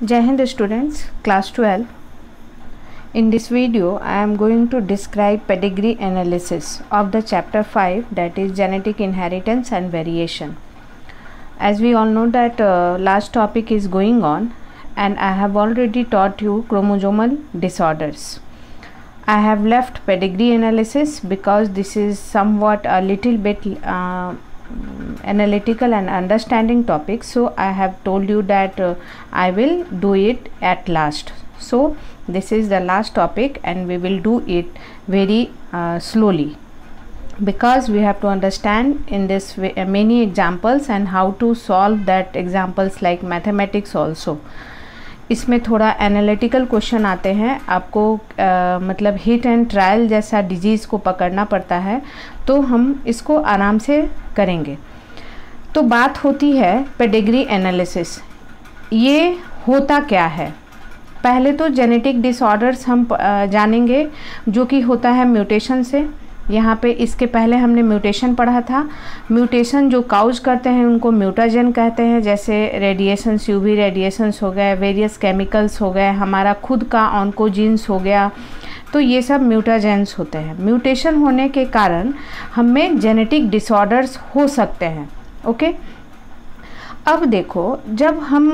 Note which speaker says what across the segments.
Speaker 1: Jai Hind students, class 12. In this video, I am going to describe pedigree analysis of the chapter 5, that is genetic inheritance and variation. As we all know that last topic is going on and I have already taught you chromosomal disorders. I have left pedigree analysis because this is somewhat a little bit analytical and understanding topic, so I have told you that I will do it at last. So this is the last topic and we will do it very slowly, because we have to understand in this many examples and how to solve that examples like mathematics also. इसमें थोड़ा analytical question आते हैं, आपको मतलब hit and trial जैसा disease को पकड़ना पड़ता है, तो हम इसको आराम से करेंगे. तो बात होती है पेडिग्री एनालिसिस. ये होता क्या है? पहले तो जेनेटिक डिसऑर्डर्स हम जानेंगे जो कि होता है म्यूटेशन से. यहाँ पे इसके पहले हमने म्यूटेशन पढ़ा था. म्यूटेशन जो काउज करते हैं उनको म्यूटाजन कहते हैं, जैसे रेडिएशंस, यूवी रेडिएशंस हो गए, वेरियस केमिकल्स हो गए, हमारा खुद का ऑन्कोजीन्स हो गया, तो ये सब म्यूटाजेंस होते हैं. म्यूटेशन होने के कारण हमें जेनेटिक डिसऑर्डर्स हो सकते हैं. ओके, अब देखो, जब हम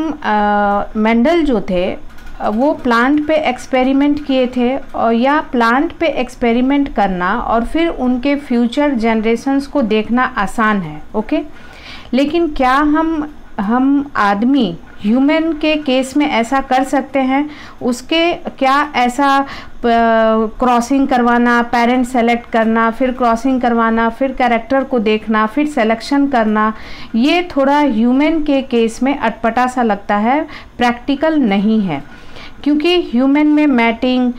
Speaker 1: मेंडल जो थे वो प्लांट पे एक्सपेरिमेंट किए थे, और या प्लांट पे एक्सपेरिमेंट करना और फिर उनके फ्यूचर जनरेशन्स को देखना आसान है. ओके, लेकिन क्या हम आदमी ह्यूमन के केस में ऐसा कर सकते हैं? उसके क्या ऐसा क्रॉसिंग करवाना, पेरेंट सेलेक्ट करना, फिर क्रॉसिंग करवाना, फिर कैरेक्टर को देखना, फिर सिलेक्शन करना, ये थोड़ा ह्यूमन के केस में अटपटा सा लगता है, प्रैक्टिकल नहीं है. क्योंकि ह्यूमन में mating,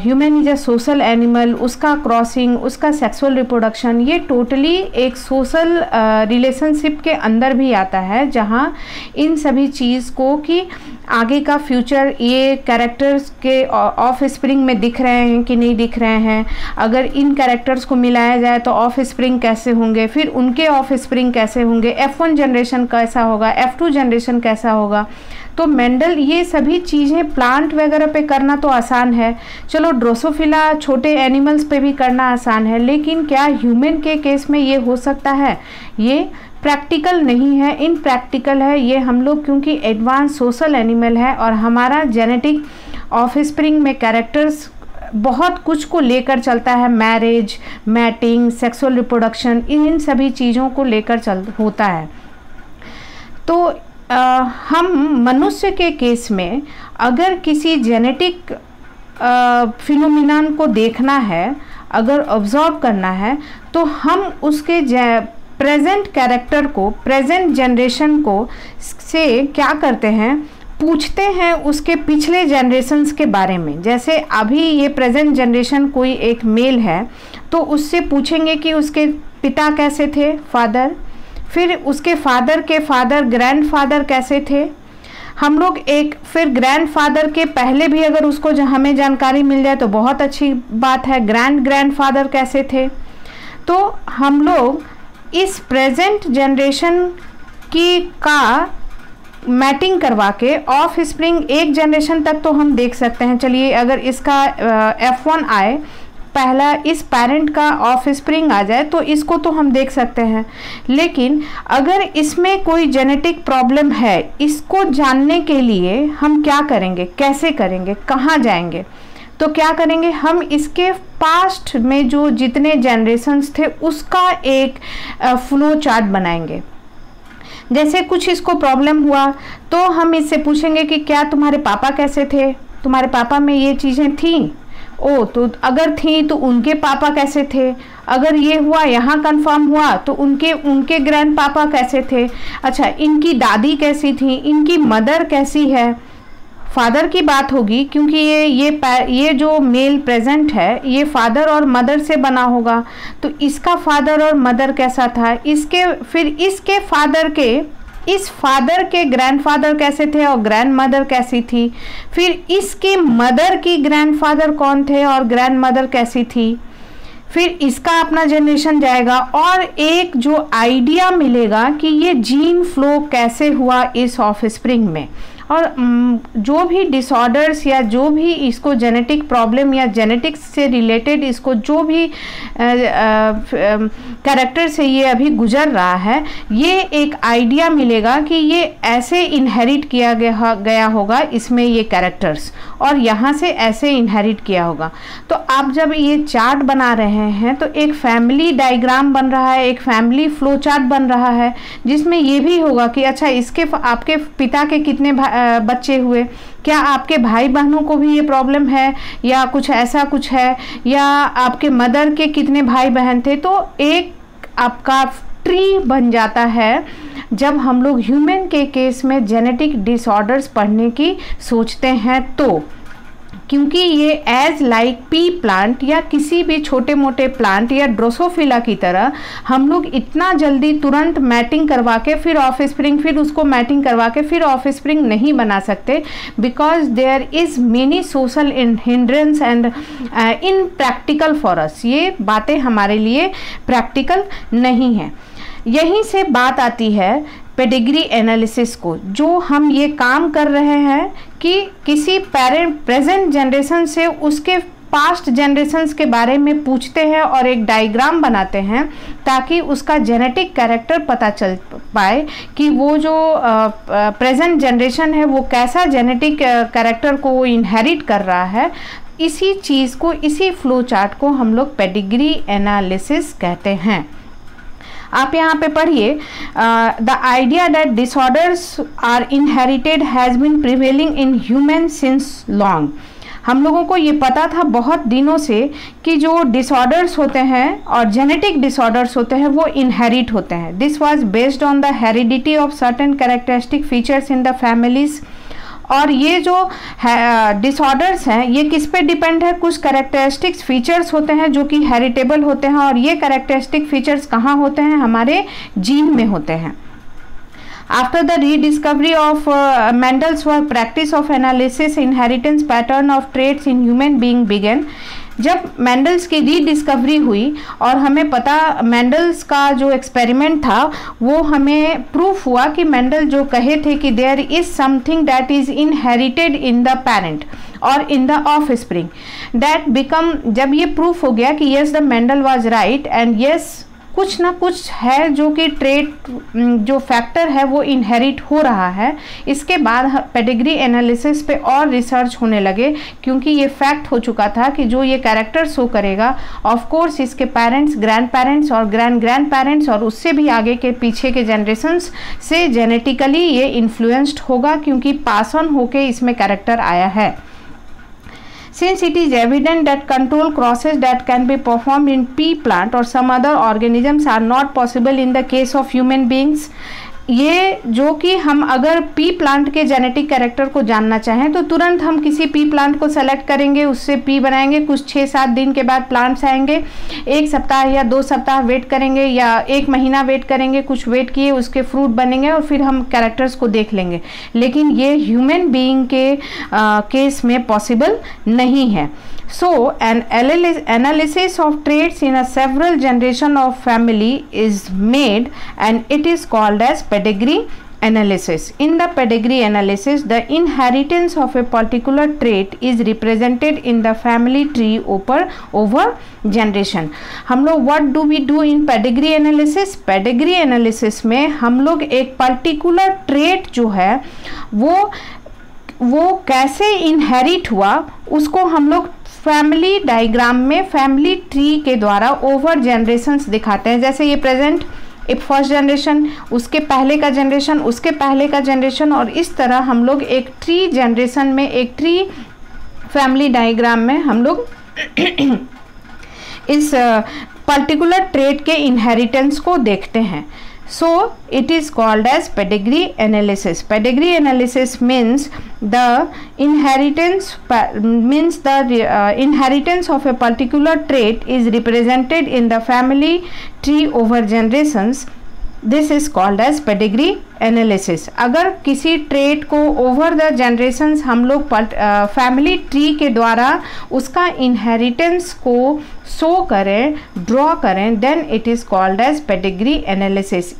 Speaker 1: human is a social animal, उसका क्रॉसिंग, उसका सेक्सुअल रिप्रोडक्शन, ये टोटली एक सोशल रिलेशनशिप के अंदर भी आता है, जहाँ इन सभी चीज़ को कि आगे का फ्यूचर ये कैरेक्टर्स के ऑफ स्प्रिंग में दिख रहे हैं कि नहीं दिख रहे हैं, अगर इन कैरेक्टर्स को मिलाया जाए तो ऑफ स्प्रिंग कैसे होंगे, फिर उनके ऑफ स्प्रिंग कैसे होंगे, F1 जनरेशन कैसा होगा, F2 जनरेशन कैसा होगा. तो मेंडल ये सभी चीज़ें प्लांट वगैरह पे करना तो आसान है, चलो ड्रोसोफिला छोटे एनिमल्स पे भी करना आसान है, लेकिन क्या ह्यूमन के केस में ये हो सकता है? ये प्रैक्टिकल नहीं है, इनप्रैक्टिकल है. ये हम लोग क्योंकि एडवांस सोशल एनिमल है और हमारा जेनेटिक ऑफस्प्रिंग में कैरेक्टर्स बहुत कुछ को लेकर चलता है, मैरिज, मैटिंग, सेक्सुअल रिप्रोडक्शन, इन सभी चीज़ों को लेकर होता है. तो हम मनुष्य के केस में अगर किसी जेनेटिक फिनोमिनन को देखना है, अगर ऑब्जर्व करना है, तो हम उसके प्रेजेंट कैरेक्टर को, प्रेजेंट जनरेशन को से क्या करते हैं, पूछते हैं उसके पिछले जनरेशन्स के बारे में. जैसे अभी ये प्रेजेंट जनरेशन कोई एक मेल है, तो उससे पूछेंगे कि उसके पिता कैसे थे, फादर, फिर उसके फादर के फादर, ग्रैंडफादर कैसे थे. हम लोग एक फिर ग्रैंडफादर के पहले भी अगर उसको हमें जानकारी मिल जाए तो बहुत अच्छी बात है, ग्रैंडफादर कैसे थे. तो हम लोग इस प्रेजेंट जनरेशन की का मैटिंग करवा के ऑफ स्प्रिंग एक जनरेशन तक तो हम देख सकते हैं. चलिए, अगर इसका F1 आए, पहला इस पेरेंट का ऑफ स्प्रिंग आ जाए, तो इसको तो हम देख सकते हैं. लेकिन अगर इसमें कोई जेनेटिक प्रॉब्लम है, इसको जानने के लिए हम क्या करेंगे, कैसे करेंगे, कहाँ जाएंगे? तो क्या करेंगे, हम इसके पास्ट में जो जितने जनरेशन्स थे उसका एक फ्लो चार्ट बनाएंगे. जैसे कुछ इसको प्रॉब्लम हुआ तो हम इससे पूछेंगे कि क्या तुम्हारे पापा कैसे थे, तुम्हारे पापा में ये चीज़ें थी, ओ तो अगर थी तो उनके पापा कैसे थे, अगर ये हुआ, यहाँ कंफर्म हुआ, तो उनके ग्रैंड पापा कैसे थे, अच्छा इनकी दादी कैसी थी, इनकी मदर कैसी है. फादर की बात होगी क्योंकि ये जो मेल प्रेजेंट है ये फादर और मदर से बना होगा, तो इसका फादर और मदर कैसा था, इसके फादर के, इस फादर के ग्रैंडफादर कैसे थे और ग्रैंड मदर कैसी थी, फिर इसके मदर की ग्रैंडफादर कौन थे और ग्रैंड मदर कैसी थी, फिर इसका अपना जनरेशन जाएगा और एक जो आइडिया मिलेगा कि ये जीन फ्लो कैसे हुआ इस ऑफस्प्रिंग में, और जो भी डिसऑर्डर्स या जो भी इसको जेनेटिक प्रॉब्लम या जेनेटिक्स से रिलेटेड इसको जो भी कैरेक्टर से ये अभी गुजर रहा है, ये एक आइडिया मिलेगा कि ये ऐसे इनहेरिट किया गया होगा इसमें ये कैरेक्टर्स, और यहाँ से ऐसे इनहेरिट किया होगा। तो आप जब ये चार्ट बना रहे हैं तो एक फैमिली डायग्राम बन रहा है, एक फैमिली फ्लो चार्ट बन रहा है, जिसमें ये भी होगा कि अच्छा इसके आपके पिता के कितने बच्चे हुए, क्या आपके भाई बहनों को भी ये प्रॉब्लम है या कुछ ऐसा कुछ है, या आपके मदर के कितने भाई बहन थे। तो एक आपका ट्री बन जाता है जब हम लोग ह्यूमन के केस में जेनेटिक डिसऑर्डर्स पढ़ने की सोचते हैं। तो क्योंकि ये एज लाइक पी प्लांट या किसी भी छोटे मोटे प्लांट या ड्रोसोफिला की तरह हम लोग इतना जल्दी तुरंत मैटिंग करवा के फिर ऑफ स्प्रिंग, फिर उसको मैटिंग करवा के फिर ऑफ स्प्रिंग नहीं बना सकते, because there is many social hindrance and impractical for us. ये बातें हमारे लिए प्रैक्टिकल नहीं है। यहीं से बात आती है पेडिग्री एनालिसिस को, जो हम ये काम कर रहे हैं कि किसी प्रेजेंट जनरेशन से उसके पास्ट जनरेशन्स के बारे में पूछते हैं और एक डायग्राम बनाते हैं ताकि उसका जेनेटिक कैरेक्टर पता चल पाए कि वो जो प्रेजेंट जनरेशन है वो कैसा जेनेटिक कैरेक्टर को वो इनहेरिट कर रहा है। इसी चीज़ को, इसी फ्लो चार्ट को हम लोग पेडिग्री एनालिसिस कहते हैं। आप यहाँ पे पढ़िए, the idea that disorders are inherited has been prevailing in human since long. हम लोगों को ये पता था बहुत दिनों से कि जो डिसऑर्डर्स होते हैं और जेनेटिक डिसऑर्डर्स होते हैं वो इनहेरिट होते हैं। This was based on the heredity of certain characteristic features in the families. और ये जो डिसऑर्डर्स हैं ये किस पे डिपेंड है, कुछ कैरेक्टरिस्टिक्स फीचर्स होते हैं जो कि हेरिटेबल होते हैं, और ये कैरेक्टरिस्टिक फीचर्स कहाँ होते हैं, हमारे जीन में होते हैं। After the rediscovery of Mendel's work, practice of analysis inheritance pattern of traits in human being began. जब मेंडल्स की रीडिस्कवरी हुई और हमें पता, मेंडल्स का जो एक्सपेरिमेंट था वो हमें प्रूफ हुआ कि मेंडल जो कहे थे कि there is something that is inherited in the parent और in the offspring, that become, जब ये प्रूफ हो गया कि yes the Mendel was right and yes कुछ ना कुछ है जो कि ट्रेट जो फैक्टर है वो इनहेरिट हो रहा है। इसके बाद पेडिग्री एनालिसिस पे और रिसर्च होने लगे, क्योंकि ये फैक्ट हो चुका था कि जो ये कैरेक्टर शो करेगा ऑफ कोर्स इसके पेरेंट्स, ग्रैंड पेरेंट्स और ग्रैंड पेरेंट्स और उससे भी आगे के पीछे के जनरेशन्स से जेनेटिकली ये इन्फ्लुएंस्ड होगा, क्योंकि पास ऑन होके इसमें कैरेक्टर आया है। Since it is evident that control crosses that can be performed in pea plant or some other organisms are not possible in the case of human beings, ये जो कि हम अगर पी प्लांट के जेनेटिक कैरेक्टर को जानना चाहें तो तुरंत हम किसी पी प्लांट को सेलेक्ट करेंगे, उससे पी बनाएंगे, कुछ 6-7 दिन के बाद प्लांट्स आएंगे, 1 सप्ताह या 2 सप्ताह वेट करेंगे या 1 महीना वेट करेंगे, कुछ वेट किए उसके फ्रूट बनेंगे और फिर हम कैरेक्टर्स को देख लेंगे। लेकिन ये ह्यूमन बीइंग के केस में पॉसिबल नहीं है। So an analysis of traits in a several generation of family is made and it is called as pedigree analysis. In the pedigree analysis, the inheritance of a particular trait is represented in the family tree over generation. हम लोग what do we do in pedigree analysis? Pedigree analysis में हम लोग एक particular trait जो है वो कैसे inherit हुआ उसको हम लोग फैमिली डायग्राम में फैमिली ट्री के द्वारा ओवर जनरेशन्स दिखाते हैं। जैसे ये प्रेजेंट एक फर्स्ट जनरेशन, उसके पहले का जनरेशन, उसके पहले का जनरेशन, और इस तरह हम लोग एक ट्री जनरेशन में, एक ट्री फैमिली डायग्राम में हम लोग इस पर्टिकुलर ट्रेट के इनहेरिटेंस को देखते हैं। So it is called as pedigree analysis. Pedigree analysis means the inheritance of a particular trait is represented in the family tree over generations. This is called as pedigree analysis. अगर किसी trait को over the generations हम लोग family tree के द्वारा उसका inheritance को show करें, ड्रॉ करें, then it is called as pedigree analysis.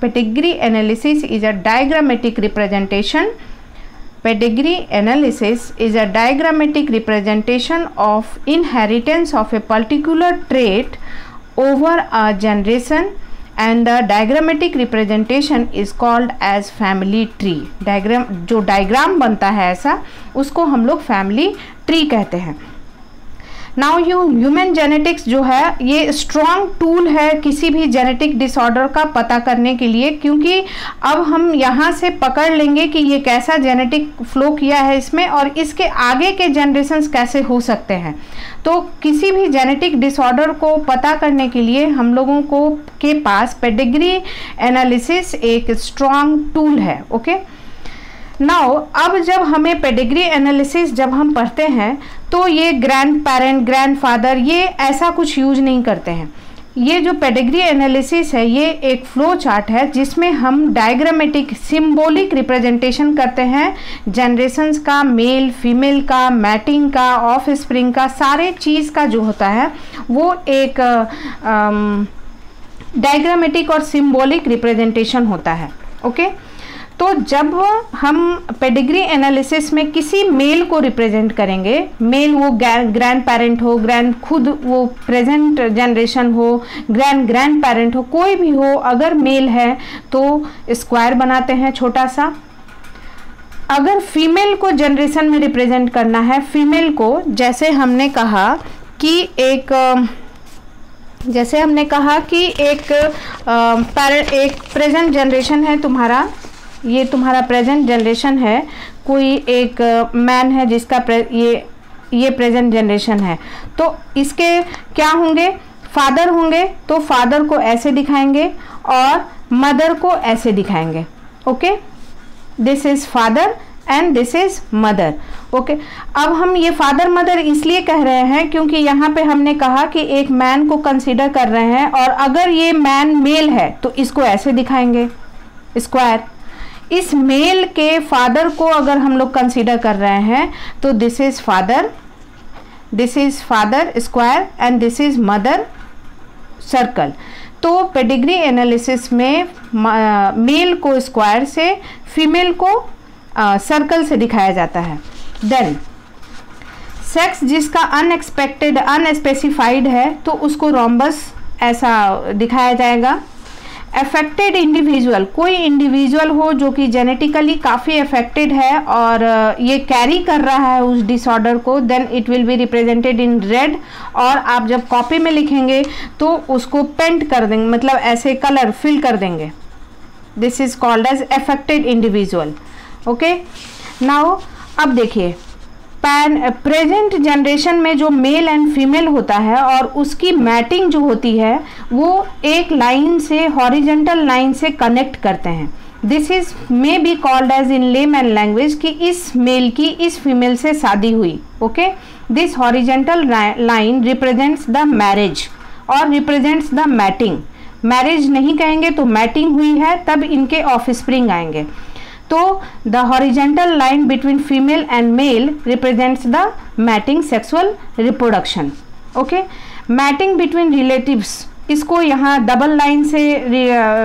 Speaker 1: Pedigree analysis is a diagrammatic representation Pedigree analysis is a diagrammatic representation of inheritance of a particular trait over a generation, and the diagrammatic representation is called as family tree. Diagram, जो diagram बनता है ऐसा, उसको हम लोग family tree कहते हैं. Now human genetics जो है ये स्ट्रॉन्ग टूल है किसी भी जेनेटिक डिसऑर्डर का पता करने के लिए, क्योंकि अब हम यहाँ से पकड़ लेंगे कि ये कैसा जेनेटिक फ्लो किया है इसमें और इसके आगे के जनरेशन्स कैसे हो सकते हैं. तो किसी भी जेनेटिक डिसऑर्डर को पता करने के लिए हम लोगों को के पास पेडिग्री एनालिसिस एक स्ट्रॉन्ग टूल है. ओके, नाउ अब जब हमें पेडिग्री एनालिसिस जब हम पढ़ते हैं तो ये ग्रैंड पेरेंट, ग्रैंड फादर, ये ऐसा कुछ यूज नहीं करते हैं. ये जो पेडिग्री एनालिसिस है ये एक फ्लो चार्ट है जिसमें हम डायग्रामेटिक सिंबॉलिक रिप्रेजेंटेशन करते हैं जनरेशन्स का, मेल फीमेल का, मैटिंग का, ऑफ स्प्रिंग का, सारे चीज़ का जो होता है वो एक डायग्रामेटिक और सिंबॉलिक रिप्रेजेंटेशन होता है. ओके, तो जब हम पेडिग्री एनालिसिस में किसी मेल को रिप्रेजेंट करेंगे, मेल वो ग्रैंड पेरेंट हो, ग्रैंड खुद वो प्रेजेंट जनरेशन हो, ग्रैंड पेरेंट हो, कोई भी हो, अगर मेल है तो स्क्वायर बनाते हैं छोटा सा. अगर फीमेल को जनरेशन में रिप्रेजेंट करना है, फीमेल को जैसे हमने कहा कि एक प्रेजेंट जनरेशन है तुम्हारा, ये तुम्हारा प्रेजेंट जनरेशन है, कोई एक मैन है जिसका ये प्रेजेंट जनरेशन है, तो इसके क्या होंगे, फादर होंगे, तो फादर को ऐसे दिखाएंगे और मदर को ऐसे दिखाएंगे. Okay, this is father and this is mother. Okay, अब हम ये फादर मदर इसलिए कह रहे हैं क्योंकि यहाँ पे हमने कहा कि एक मैन को कंसीडर कर रहे हैं और अगर ये मैन मेल है तो इसको ऐसे दिखाएंगे स्क्वायर. इस मेल के फादर को अगर हम लोग कंसीडर कर रहे हैं तो this is father square and this is mother circle. तो पेडिग्री एनालिसिस में मेल को स्क्वायर से, फीमेल को सर्कल से दिखाया जाता है. देन सेक्स जिसका अनएक्सपेक्टेड, अनस्पेसिफाइड है तो उसको रोम्बस ऐसा दिखाया जाएगा. अफेक्टेड इंडिविजुअल, कोई इंडिविजुअल हो जो कि जेनेटिकली काफ़ी अफेक्टेड है और ये कैरी कर रहा है उस डिसऑर्डर को, then it will be represented in red. और आप जब कॉपी में लिखेंगे तो उसको पेंट कर देंगे, मतलब ऐसे कलर फिल कर देंगे. This is called as affected individual. Okay, now अब देखिए प्रेजेंट जनरेशन में जो मेल एंड फीमेल होता है और उसकी मैटिंग जो होती है वो एक लाइन से, हॉरिजेंटल लाइन से कनेक्ट करते हैं. This is may be called as in layman language कि इस मेल की इस फीमेल से शादी हुई. Okay, this horizontal line represents the marriage और रिप्रेजेंट्स द मैटिंग. मैरिज नहीं कहेंगे तो मैटिंग हुई है, तब इनके ऑफस्प्रिंग आएंगे. तो the horizontal line between female and male represents the mating sexual reproduction. Okay, mating between relatives, इसको यहाँ डबल लाइन से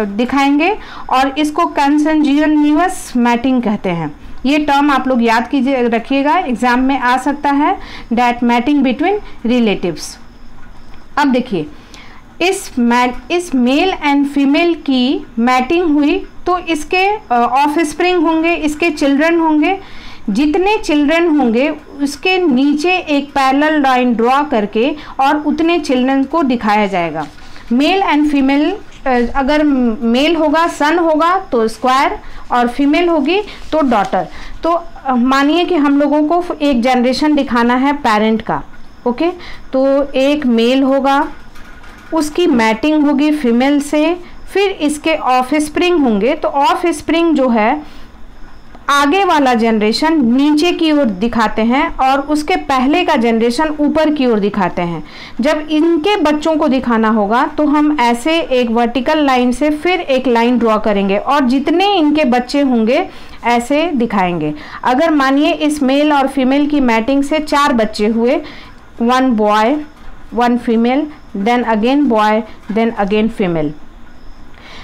Speaker 1: दिखाएंगे और इसको कंसंजीनियस मैटिंग कहते हैं. ये टर्म आप लोग याद कीजिए, रखिएगा, एग्जाम में आ सकता है, डैट मैटिंग बिटवीन रिलेटिव्स. अब देखिए इस मेल एंड फीमेल की मैटिंग हुई तो इसके ऑफस्प्रिंग होंगे, इसके चिल्ड्रन होंगे. जितने चिल्ड्रन होंगे उसके नीचे एक पैरेलल लाइन ड्रॉ करके और उतने चिल्ड्रन को दिखाया जाएगा. मेल एंड फीमेल, अगर मेल होगा सन होगा तो स्क्वायर और फीमेल होगी तो डॉटर. तो मानिए कि हम लोगों को एक जनरेशन दिखाना है पेरेंट का. ओके, तो एक मेल होगा, उसकी मैटिंग होगी फीमेल से, फिर इसके ऑफस्प्रिंग होंगे. तो ऑफस्प्रिंग जो है आगे वाला जनरेशन नीचे की ओर दिखाते हैं और उसके पहले का जनरेशन ऊपर की ओर दिखाते हैं. जब इनके बच्चों को दिखाना होगा तो हम ऐसे एक वर्टिकल लाइन से फिर एक लाइन ड्रॉ करेंगे और जितने इनके बच्चे होंगे ऐसे दिखाएंगे. अगर मानिए इस मेल और फीमेल की मैटिंग से 4 बच्चे हुए, 1 boy 1 female, then again boy, then again female,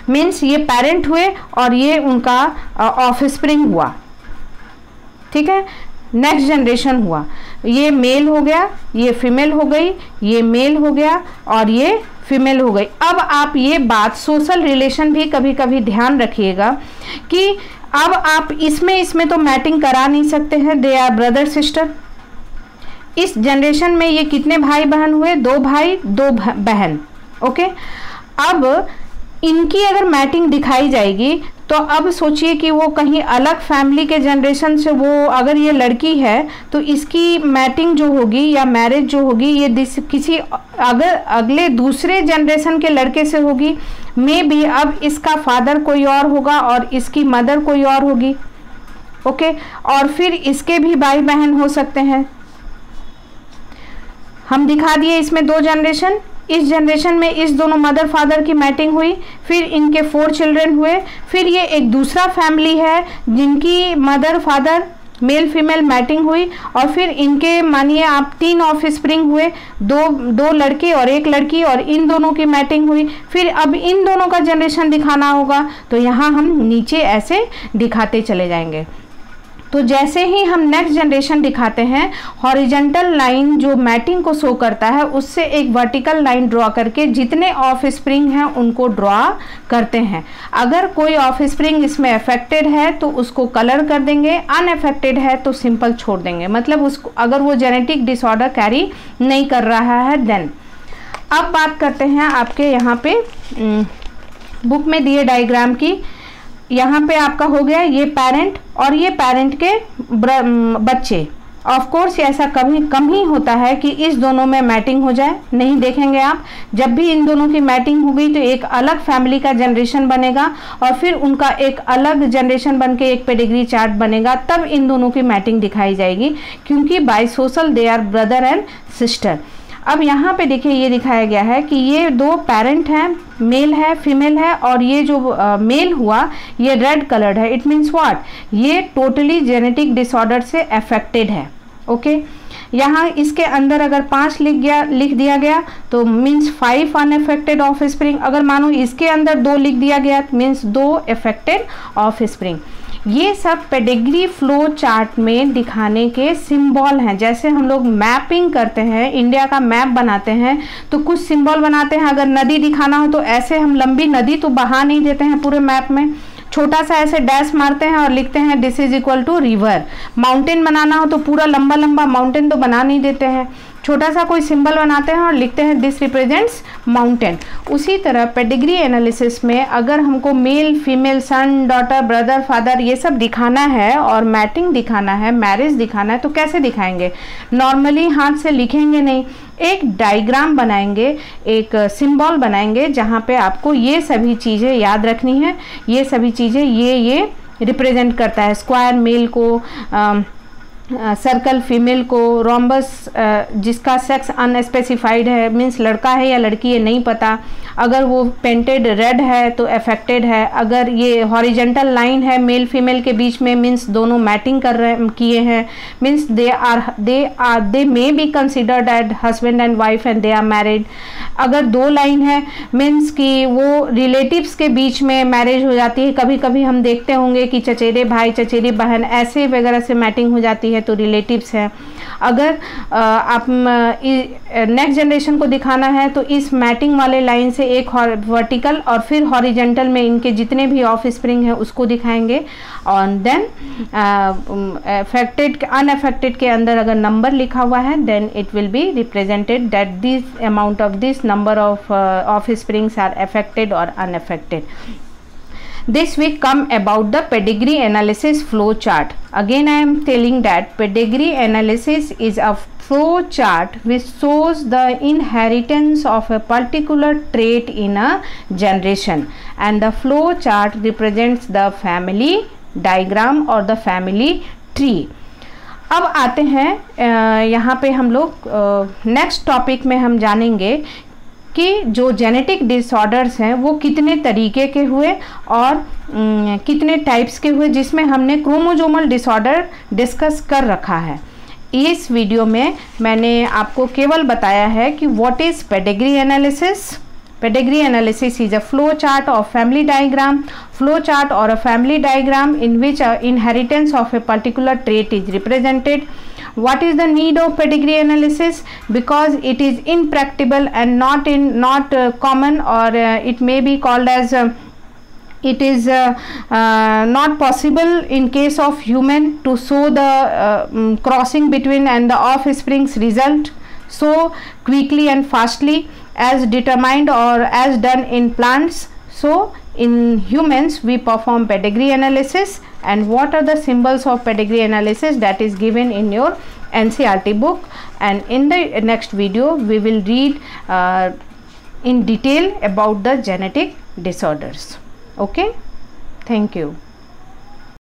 Speaker 1: means ये पेरेंट हुए और ये उनका ऑफस्प्रिंग हुआ. ठीक है। नेक्स्ट जनरेशन हुआ, ये मेल हो गया, ये फीमेल हो गई, ये मेल हो गया और ये फीमेल हो गई। अब आप ये बात सोशल रिलेशन भी कभी कभी ध्यान रखिएगा कि अब आप इसमें तो मैटिंग करा नहीं सकते हैं, दे आर ब्रदर सिस्टर। इस जनरेशन में ये कितने भाई बहन हुए, 2 भाई 2 बहन, ओके। अब इनकी अगर मैटिंग दिखाई जाएगी तो अब सोचिए कि वो कहीं अलग फैमिली के जनरेशन से, वो अगर ये लड़की है तो इसकी मैटिंग जो होगी या मैरिज जो होगी ये किसी अगर अगले दूसरे जनरेशन के लड़के से होगी, मे बी अब इसका फादर कोई और होगा और इसकी मदर कोई और होगी, ओके। और फिर इसके भी भाई बहन हो सकते हैं। हम दिखा दिए इसमें 2 जनरेशन। इस जनरेशन में इस दोनों मदर फादर की मैटिंग हुई, फिर इनके 4 चिल्ड्रन हुए, फिर ये एक दूसरा फैमिली है जिनकी mother father male female mating हुई, और फिर इनके मानिए आप 3 ऑफस्प्रिंग हुए, 2 लड़के और 1 लड़की, और इन दोनों की मैटिंग हुई। फिर अब इन दोनों का जनरेशन दिखाना होगा, तो यहाँ हम नीचे ऐसे दिखाते चले जाएंगे। तो जैसे ही हम नेक्स्ट जनरेशन दिखाते हैं, हॉरिजॉन्टल लाइन जो मैटिंग को शो करता है उससे एक वर्टिकल लाइन ड्रॉ करके जितने ऑफस्प्रिंग हैं उनको ड्रॉ करते हैं। अगर कोई ऑफस्प्रिंग इसमें अफेक्टेड है तो उसको कलर कर देंगे, अनअफेक्टेड है तो सिंपल छोड़ देंगे, मतलब उसको अगर वो जेनेटिक डिसऑर्डर कैरी नहीं कर रहा है देन। अब बात करते हैं आपके यहाँ पे बुक में दिए डायग्राम की। यहाँ पे आपका हो गया ये पेरेंट और ये पेरेंट के बच्चे। ऑफ कोर्स ऐसा कभी कम ही होता है कि इस दोनों में मैटिंग हो जाए, नहीं देखेंगे आप। जब भी इन दोनों की मैटिंग हो गई तो एक अलग फैमिली का जनरेशन बनेगा और फिर उनका एक अलग जनरेशन बन के एक पेडिग्री चार्ट बनेगा, तब इन दोनों की मैटिंग दिखाई जाएगी, क्योंकि by social they are brother and sister. अब यहाँ पे देखिए ये दिखाया गया है कि ये 2 पेरेंट हैं, मेल है फीमेल है, और ये जो मेल हुआ ये रेड कलर्ड है। इट मीन्स व्हाट, ये टोटली जेनेटिक डिसऑर्डर से अफेक्टेड है, ओके। यहाँ इसके अंदर अगर 5 लिख दिया गया तो मीन्स 5 अनअफेक्टेड ऑफस्प्रिंग। अगर मानो इसके अंदर 2 लिख दिया गया मीन्स 2 अफेक्टेड ऑफस्प्रिंग। ये सब पेडिग्री फ्लो चार्ट में दिखाने के सिंबल हैं। जैसे हम लोग मैपिंग करते हैं, इंडिया का मैप बनाते हैं तो कुछ सिंबल बनाते हैं। अगर नदी दिखाना हो तो ऐसे हम लंबी नदी तो बहा नहीं देते हैं पूरे मैप में, छोटा सा ऐसे डैश मारते हैं और लिखते हैं this is equal to river. Mountain बनाना हो तो पूरा लंबा लंबा माउंटेन तो बना नहीं देते हैं, छोटा सा कोई सिंबल बनाते हैं और लिखते हैं दिस रिप्रेजेंट्स माउंटेन। उसी तरह पेडिग्री एनालिसिस में अगर हमको male female son daughter brother father ये सब दिखाना है और मैटिंग दिखाना है, मैरिज दिखाना है, तो कैसे दिखाएंगे? नॉर्मली हाथ से लिखेंगे नहीं, एक डायग्राम बनाएंगे, एक सिंबल बनाएंगे जहाँ पे आपको ये सभी चीज़ें याद रखनी है। ये सभी चीज़ें ये रिप्रेजेंट करता है। स्क्वायर मेल को, सर्कल फीमेल को, रोम्बस जिसका सेक्स अनस्पेसिफाइड है मीन्स लड़का है या लड़की है नहीं पता, अगर वो पेंटेड रेड है तो अफेक्टेड है। अगर ये हॉरिजेंटल लाइन है मेल फीमेल के बीच में मीन्स दोनों मैटिंग किए हैं, means they may be considered as husband and wife and they are married. अगर 2 लाइन है मीन्स कि वो रिलेटिव्स के बीच में मैरिज हो जाती है। कभी कभी हम देखते होंगे कि चचेरे भाई चचेरी बहन ऐसे वगैरह से मैटिंग हो जाती है तो रिलेटिव्स हैं। अगर आप नेक्स्ट जनरेशन को दिखाना है तो इस मैटिंग वाले लाइन से एक वर्टिकल और फिर हॉरिजेंटल में इनके जितने भी ऑफस्प्रिंग हैं उसको दिखाएंगे। और देन अफेक्टेड अनअफेक्टेड के अंदर अगर नंबर लिखा हुआ है then it will be represented that this amount of this number of offsprings are affected or unaffected. This will come about the pedigree analysis flow chart. Again I am telling that pedigree analysis is a flow chart which shows the inheritance of a particular trait in a generation, and the flow chart represents the family diagram or the family tree. अब आते हैं यहाँ पे हम लोग next topic में हम जानेंगे कि जो जेनेटिक डिसऑर्डर्स हैं वो कितने तरीके के हुए और कितने टाइप्स के हुए, जिसमें हमने क्रोमोजोमल डिसऑर्डर डिस्कस कर रखा है। इस वीडियो में मैंने आपको केवल बताया है कि what is pedigree analysis, Pedigree analysis is a flow chart or family diagram. Flow chart or a family diagram in which inheritance of a particular trait is represented. What is the need of pedigree analysis? Because it is impracticable and not common, or it may be called as it is not possible in case of human to show the crossing between and the offspring's result so quickly and fastly as determined or as done in plants. So in humans we perform pedigree analysis. And what are the symbols of pedigree analysis? That is given in your NCERT book, and in the next video we will read in detail about the genetic disorders. Okay, thank you.